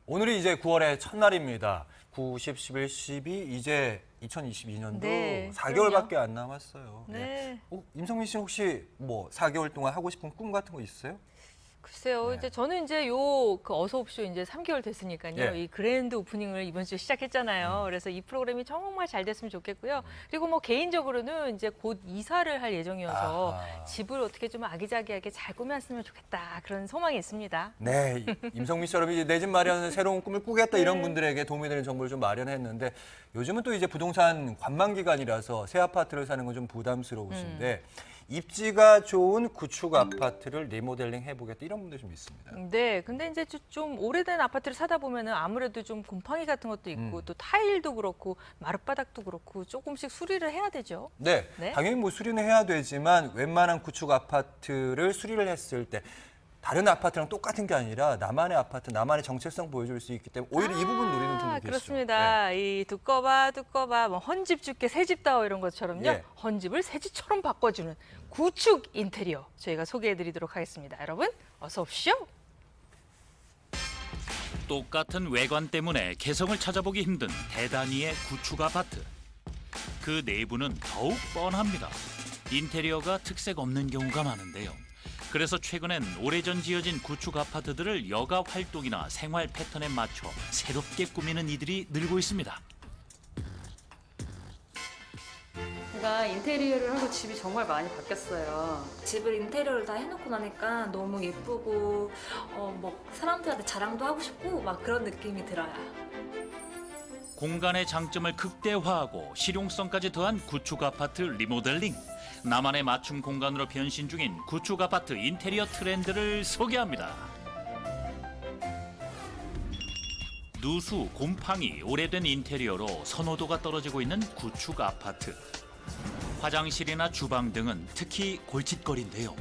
오늘이 이제 9월의 첫날입니다. 9, 10, 11, 12 이제 2022년도 네, 4개월밖에 안 남았어요. 네. 임성민 씨는 혹시 뭐 4개월 동안 하고 싶은 꿈 같은 거 있어요? 글쎄요. 네. 이제 저는 이제 그 어서 옵쇼 이제 3개월 됐으니까요. 예. 이 그랜드 오프닝을 이번 주에 시작했잖아요. 그래서 이 프로그램이 정말 잘 됐으면 좋겠고요. 그리고 뭐 개인적으로는 이제 곧 이사를 할 예정이어서 아하. 집을 어떻게 좀 아기자기하게 잘 꾸몄으면 좋겠다. 그런 소망이 있습니다. 네, 임성민 씨처럼 이제 내 집 마련 새로운 꿈을 꾸겠다 이런 네. 분들에게 도움이 되는 정보를 좀 마련했는데 요즘은 또 이제 부동산 관망 기간이라서 새 아파트를 사는 건 좀 부담스러우신데 입지가 좋은 구축 아파트를 리모델링 해보겠다 이런 분들 좀 있습니다. 네, 근데 이제 좀 오래된 아파트를 사다 보면은 아무래도 좀 곰팡이 같은 것도 있고 또 타일도 그렇고 마룻바닥도 그렇고 조금씩 수리를 해야 되죠. 네, 네. 당연히 뭐 수리는 해야 되지만 웬만한 구축 아파트를 수리를 했을 때 다른 아파트랑 똑같은 게 아니라 나만의 아파트, 나만의 정체성 보여줄 수 있기 때문에 오히려 이 부분 노리는 분들 계시죠. 그렇습니다. 이 두꺼봐 뭐 헌집 줄게 새집다워 이런 것처럼요. 예. 헌집을 새집처럼 바꿔주는 구축 인테리어 저희가 소개해드리도록 하겠습니다. 여러분 어서 오십시오. 똑같은 외관 때문에 개성을 찾아보기 힘든 대단위의 구축 아파트. 그 내부는 더욱 뻔합니다. 인테리어가 특색 없는 경우가 많은데요. 그래서 최근엔 오래전 지어진 구축 아파트들을 여가 활동이나 생활 패턴에 맞춰 새롭게 꾸미는 이들이 늘고 있습니다. 제가 인테리어를 하고 집이 정말 많이 바뀌었어요. 집을 인테리어를 다 해놓고 나니까 너무 예쁘고 뭐 사람들한테 자랑도 하고 싶고 막 그런 느낌이 들어요. 공간의 장점을 극대화하고 실용성까지 더한 구축 아파트 리모델링. 나만의 맞춤 공간으로 변신 중인 구축 아파트 인테리어 트렌드를 소개합니다. 누수, 곰팡이, 오래된 인테리어로 선호도가 떨어지고 있는 구축 아파트. 화장실이나 주방 등은 특히 골칫거리인데요.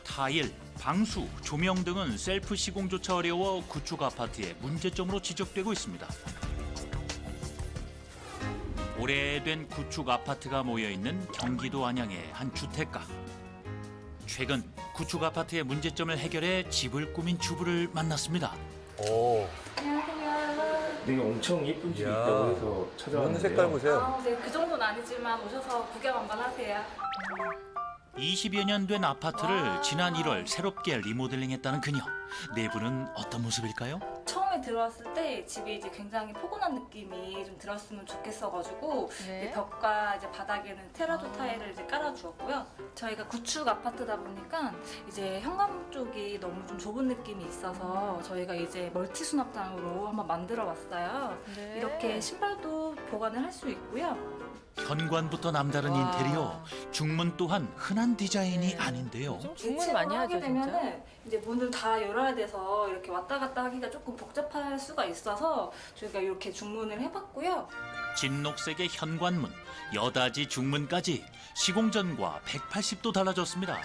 타일, 방수, 조명 등은 셀프 시공조차 어려워 구축 아파트의 문제점으로 지적되고 있습니다. 오래된 구축 아파트가 모여있는 경기도 안양의 한 주택가. 최근 구축 아파트의 문제점을 해결해 집을 꾸민 주부를 만났습니다. 오, 안녕하세요. 되게 엄청 예쁜 집이 이야. 있다고 해서 문 찾아왔는데요. 색깔 보세요. 네, 그 정도는 아니지만 오셔서 구경 한번 하세요. 20여 년 된 아파트를 지난 1월 새롭게 리모델링했다는 그녀. 내부는 어떤 모습일까요? 처음에 들어왔을 때 집이 이제 굉장히 포근한 느낌이 좀 들었으면 좋겠어가지고 네. 이제 벽과 이제 바닥에는 테라조 타일을 이제 깔아주었고요. 저희가 구축 아파트다 보니까 이제 현관 쪽이 너무 좀 좁은 느낌이 있어서 저희가 이제 멀티 수납장으로 한번 만들어봤어요. 네. 이렇게 신발도 보관을 할 수 있고요. 현관부터 남다른 와. 인테리어. 중문 또한 흔한 디자인이 네. 아닌데요. 요즘 주문 많이 하죠, 하게 진짜. 되면은 이제 문을 다 열어야 돼서 이렇게 왔다 갔다 하기가 조금 복잡할 수가 있어서 저희가 이렇게 중문을 해봤고요. 진녹색의 현관문, 여다지 중문까지 시공전과 180도 달라졌습니다.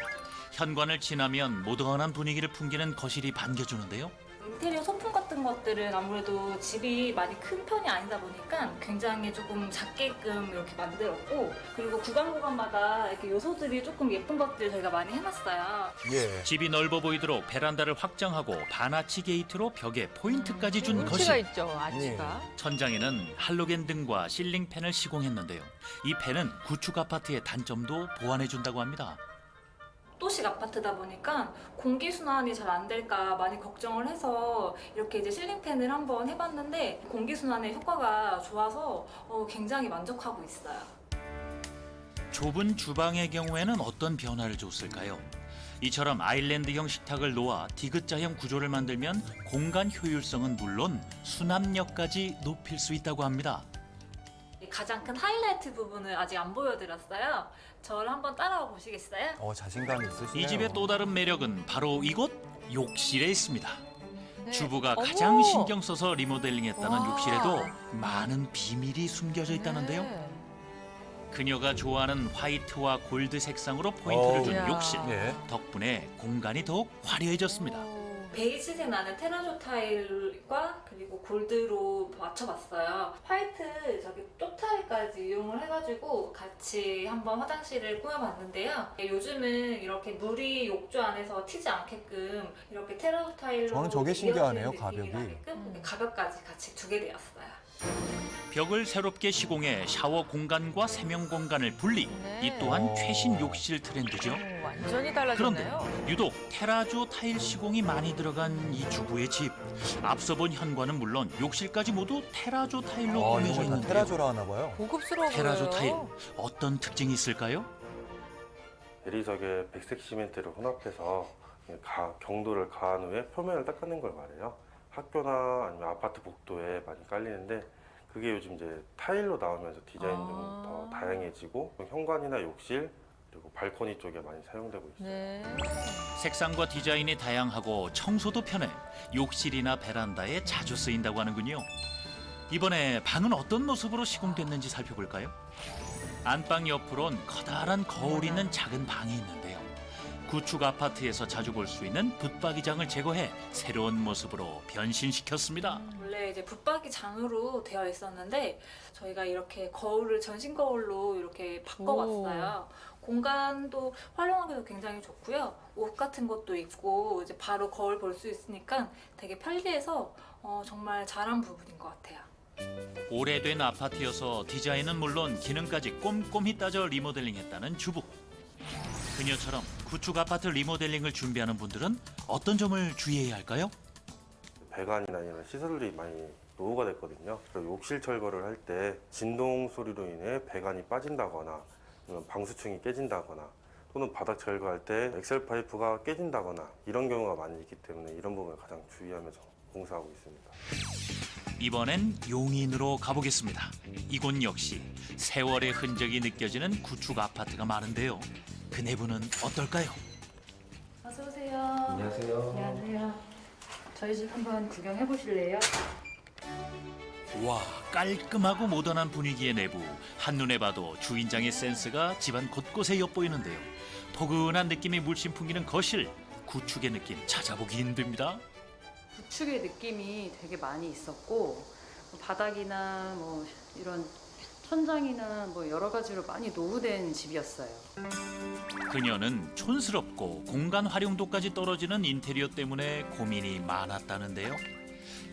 현관을 지나면 모던한 분위기를 풍기는 거실이 반겨주는데요. 인테리어 소품 같은 것들은 아무래도 집이 많이 큰 편이 아니다 보니까 굉장히 조금 작게끔 이렇게 만들었고 그리고 구간마다 이렇게 요소들이 조금 예쁜 것들 저희가 많이 해놨어요. 예. 집이 넓어 보이도록 베란다를 확장하고 반아치 게이트로 벽에 포인트까지 준 운치가 거실. 있죠, 아치가. 천장에는 할로겐 등과 실링 팬을 시공했는데요. 이 팬은 구축 아파트의 단점도 보완해준다고 합니다. 도식 아파트다 보니까 공기 순환이 잘 안 될까 많이 걱정을 해서 이렇게 이제 실링팬을 한번 해봤는데 공기 순환의 효과가 좋아서 굉장히 만족하고 있어요. 좁은 주방의 경우에는 어떤 변화를 줬을까요? 이처럼 아일랜드형 식탁을 놓아 디귿자형 구조를 만들면 공간 효율성은 물론 수납력까지 높일 수 있다고 합니다. 가장 큰 하이라이트 부분을 아직 안 보여드렸어요. 저를 한번 따라와 보시겠어요? 자신감이 있으시네요. 이 집의 또 다른 매력은 바로 이곳 욕실에 있습니다. 네. 주부가 어머! 가장 신경 써서 리모델링했다는 와. 욕실에도 많은 비밀이 숨겨져 있다는데요. 네. 그녀가 좋아하는 화이트와 골드 색상으로 포인트를 준 이야. 욕실. 예. 덕분에 공간이 더욱 화려해졌습니다. 오. 베이지색 나는 테라조 타일과 그리고 골드로 맞춰봤어요. 화이트 저기 또 타일까지 이용을 해가지고 같이 한번 화장실을 꾸며봤는데요. 요즘은 이렇게 물이 욕조 안에서 튀지 않게끔 이렇게 테라조 타일로 저는 저게 이어지는 신기하네요, 느낌이 가벽이. 나게끔 가벽까지 같이 두게 되었어요. 벽을 새롭게 시공해 샤워 공간과 세명 공간을 분리. 네. 이 또한 최신 욕실 트렌드죠. 완전히 그런데 달라졌네요. 유독 테라조 타일 시공이 많이 들어간 이 주부의 집. 앞서 본 현관은 물론 욕실까지 모두 테라조 타일로 아, 꾸며져 이걸 다 있는데요. 테라조라 하나 봐요. 고급스러워 테라조 타일 보여요. 어떤 특징이 있을까요? 대리석에 백색 시멘트를 혼합해서 경도를 가한 후에 표면을 닦아낸 걸 말해요. 학교나 아니면 아파트 복도에 많이 깔리는데 그게 요즘 이제 타일로 나오면서 디자인이 좀 더 다양해지고 현관이나 욕실 그리고 발코니 쪽에 많이 사용되고 있어요. 네. 색상과 디자인이 다양하고 청소도 편해 욕실이나 베란다에 자주 쓰인다고 하는군요. 이번에 방은 어떤 모습으로 시공됐는지 살펴볼까요? 안방 옆으론 커다란 거울 있는 작은 방이 있는데요. 구축 아파트에서 자주 볼 수 있는 붙박이장을 제거해 새로운 모습으로 변신시켰습니다. 원래 이제 붙박이장으로 되어 있었는데 저희가 이렇게 거울을 전신 거울로 이렇게 바꿔봤어요. 공간도 활용하기도 굉장히 좋고요. 옷 같은 것도 있고 이제 바로 거울 볼 수 있으니까 되게 편리해서 정말 잘한 부분인 것 같아요. 오래된 아파트여서 디자인은 물론 기능까지 꼼꼼히 따져 리모델링했다는 주부. 그녀처럼 구축 아파트 리모델링을 준비하는 분들은 어떤 점을 주의해야 할까요? 배관이나 이런 시설들이 많이 노후가 됐거든요. 그리고 욕실 철거를 할 때 진동 소리로 인해 배관이 빠진다거나 아니면 방수층이 깨진다거나 또는 바닥 철거할 때 엑셀 파이프가 깨진다거나 이런 경우가 많이 있기 때문에 이런 부분을 가장 주의하면서 공사하고 있습니다. 이번엔 용인으로 가보겠습니다. 이곳 역시 세월의 흔적이 느껴지는 구축 아파트가 많은데요. 그 내부는 어떨까요? 어서 오세요. 안녕하세요. 안녕하세요. 저희 집 한번 구경해 보실래요? 와, 깔끔하고 모던한 분위기의 내부. 한눈에 봐도 주인장의 센스가 집안 곳곳에 엿보이는데요. 포근한 느낌이 물씬 풍기는 거실. 구축의 느낌 찾아보기 힘듭니다. 구축의 느낌이 되게 많이 있었고 바닥이나 뭐 이런 천장이나 뭐 여러 가지로 많이 노후된 집이었어요. 그녀는 촌스럽고 공간 활용도까지 떨어지는 인테리어 때문에 고민이 많았다는데요.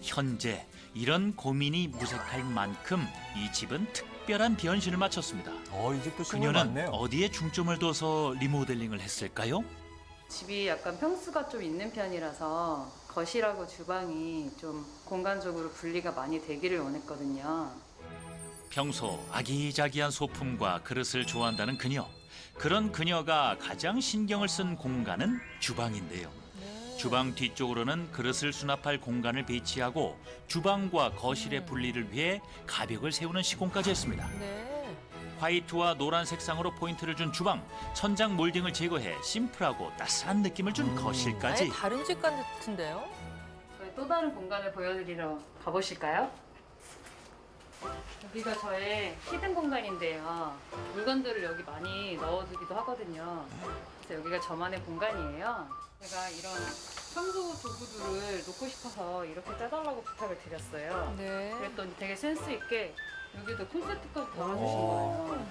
현재 이런 고민이 무색할 만큼 이 집은 특별한 변신을 마쳤습니다. 이 집도 신물 그녀는 많네요. 어디에 중점을 둬서 리모델링을 했을까요? 집이 약간 평수가 좀 있는 편이라서 거실하고 주방이 좀 공간적으로 분리가 많이 되기를 원했거든요. 평소 아기자기한 소품과 그릇을 좋아한다는 그녀. 그런 그녀가 가장 신경을 쓴 공간은 주방인데요. 주방 뒤쪽으로는 그릇을 수납할 공간을 배치하고 주방과 거실의 분리를 위해 가벽을 세우는 시공까지 했습니다. 네. 화이트와 노란 색상으로 포인트를 준 주방, 천장 몰딩을 제거해 심플하고 따스한 느낌을 준 아예 거실까지. 다른 집 같은데요? 저희 또 다른 공간을 보여드리러 가보실까요? 여기가 저의 히든 공간인데요. 물건들을 여기 많이 넣어두기도 하거든요. 그래서 여기가 저만의 공간이에요. 제가 이런 청소 도구들을 놓고 싶어서 이렇게 짜달라고 부탁을 드렸어요. 네. 그랬더니 되게 센스 있게 여기도 콘센트까지 달아주신 거예요.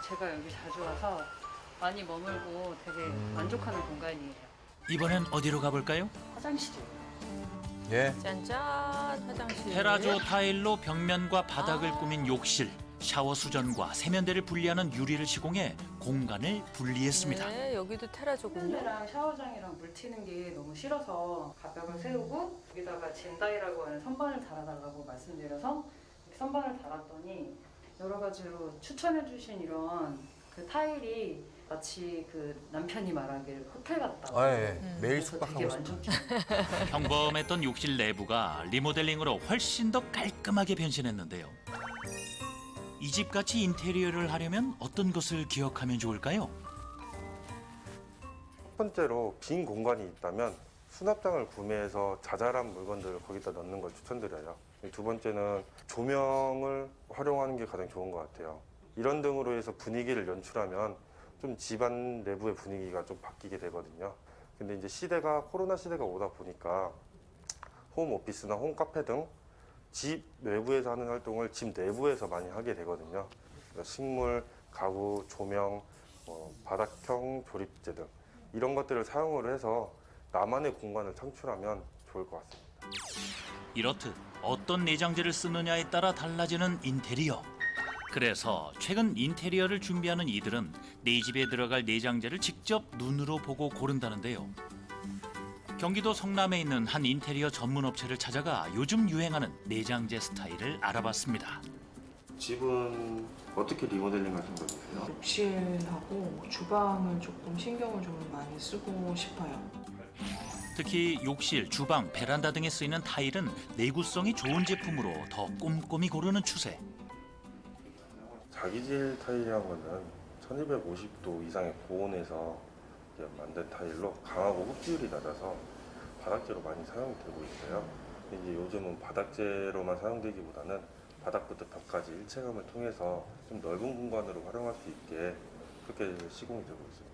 제가 여기 자주 와서 많이 머물고 되게 만족하는 공간이에요. 이번엔 어디로 가볼까요? 화장실이요. 예. 짠짠 화장실. 테라조 타일로 벽면과 바닥을 꾸민 욕실, 샤워 수전과 세면대를 분리하는 유리를 시공해 공간을 분리했습니다. 네, 여기도 테라조군요. 세면대랑 샤워장이랑 물 튀는 게 너무 싫어서 가벽을 세우고 여기다가 젠다이라고 하는 선반을 달아달라고 말씀드려서 이렇게 선반을 달았더니 여러 가지로 추천해 주신 이런 그 타일이 마치 그 남편이 말하길 호텔 같다고. 예. 매일 그래서 되게 숙박하고 싶어요. 만족해요. 평범했던 욕실 내부가 리모델링으로 훨씬 더 깔끔하게 변신했는데요. 이 집같이 인테리어를 하려면 어떤 것을 기억하면 좋을까요? 첫 번째로 빈 공간이 있다면 수납장을 구매해서 자잘한 물건들을 거기다 넣는 걸 추천드려요. 두 번째는 조명을 활용하는 게 가장 좋은 것 같아요. 이런 등으로 해서 분위기를 연출하면 좀 집안 내부의 분위기가 좀 바뀌게 되거든요. 근데 이제 코로나 시대가 오다 보니까 홈 오피스나 홈 카페 등 집 외부에서 하는 활동을 집 내부에서 많이 하게 되거든요. 그러니까 식물, 가구, 조명, 바닥형 조립재 등 이런 것들을 사용을 해서 나만의 공간을 창출하면 좋을 것 같습니다. 이렇듯 어떤 내장재를 쓰느냐에 따라 달라지는 인테리어. 그래서 최근 인테리어를 준비하는 이들은 내 집에 들어갈 내장재를 직접 눈으로 보고 고른다는데요. 경기도 성남에 있는 한 인테리어 전문 업체를 찾아가 요즘 유행하는 내장재 스타일을 알아봤습니다. 집은 어떻게 리모델링 할 생각이세요? 욕실하고 주방을 조금 신경을 좀 많이 쓰고 싶어요. 특히 욕실, 주방, 베란다 등에 쓰이는 타일은 내구성이 좋은 제품으로 더 꼼꼼히 고르는 추세. 자기질 타일이란 거는 1250도 이상의 고온에서 만든 타일로 강하고 흡수율이 낮아서 바닥재로 많이 사용이 되고 있어요. 근데 이제 요즘은 바닥재로만 사용되기보다는 바닥부터 벽까지 일체감을 통해서 좀 넓은 공간으로 활용할 수 있게 그렇게 시공이 되고 있습니다.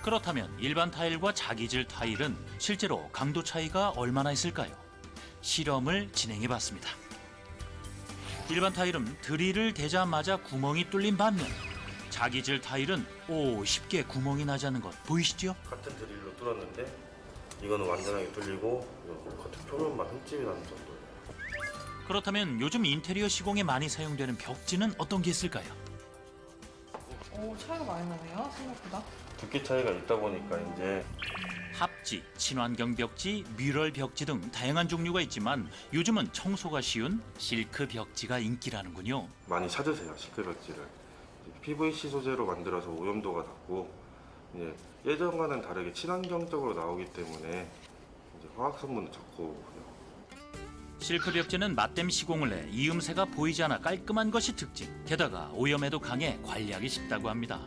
그렇다면 일반 타일과 자기질 타일은 실제로 강도 차이가 얼마나 있을까요? 실험을 진행해봤습니다. 일반 타일은 드릴을 대자마자 구멍이 뚫린 반면 자기질 타일은 쉽게 구멍이 나지 않는 것 보이시죠? 같은 드릴로 뚫었는데 이거는 완전하게 뚫리고 겉에 표면만 흠집이 나는 정도예요. 그렇다면 요즘 인테리어 시공에 많이 사용되는 벽지는 어떤 게 있을까요? 차이가 많이 나네요, 생각보다. 두께 차이가 있다 보니까 이제 합지, 친환경 벽지, 뮤럴 벽지 등 다양한 종류가 있지만 요즘은 청소가 쉬운 실크 벽지가 인기라는군요. 많이 찾으세요, 시크벽지를. PVC 소재로 만들어서 오염도가 낮고 이제 예전과는 다르게 친환경적으로 나오기 때문에 이제 화학 성분은 적고 실크 벽지는 맞댐 시공을 해 이음새가 보이지 않아 깔끔한 것이 특징. 게다가 오염에도 강해 관리하기 쉽다고 합니다.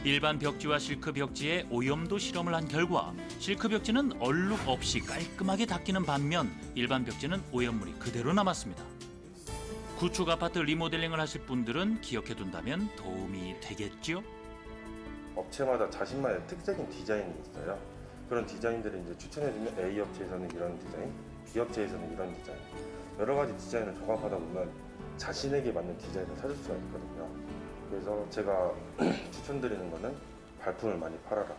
일반 벽지와 실크 벽지의 오염도 실험을 한 결과 실크 벽지는 얼룩 없이 깔끔하게 닦이는 반면 일반 벽지는 오염물이 그대로 남았습니다. 구축 아파트 리모델링을 하실 분들은 기억해둔다면 도움이 되겠죠? 업체마다 자신만의 특색인 디자인이 있어요. 그런 디자인들을 이제 추천해주면 A 업체에서는 이런 디자인, B 업체에서는 이런 디자인 여러 가지 디자인을 종합하다 보면 자신에게 맞는 디자인을 찾을 수가 있거든요. 그래서 제가 추천드리는 거는 발품을 많이 팔아라.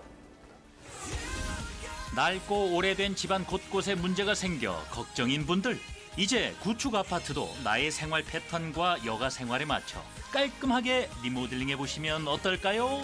낡고 오래된 집안 곳곳에 문제가 생겨 걱정인 분들, 이제 구축 아파트도 나의 생활 패턴과 여가 생활에 맞춰 깔끔하게 리모델링해 보시면 어떨까요?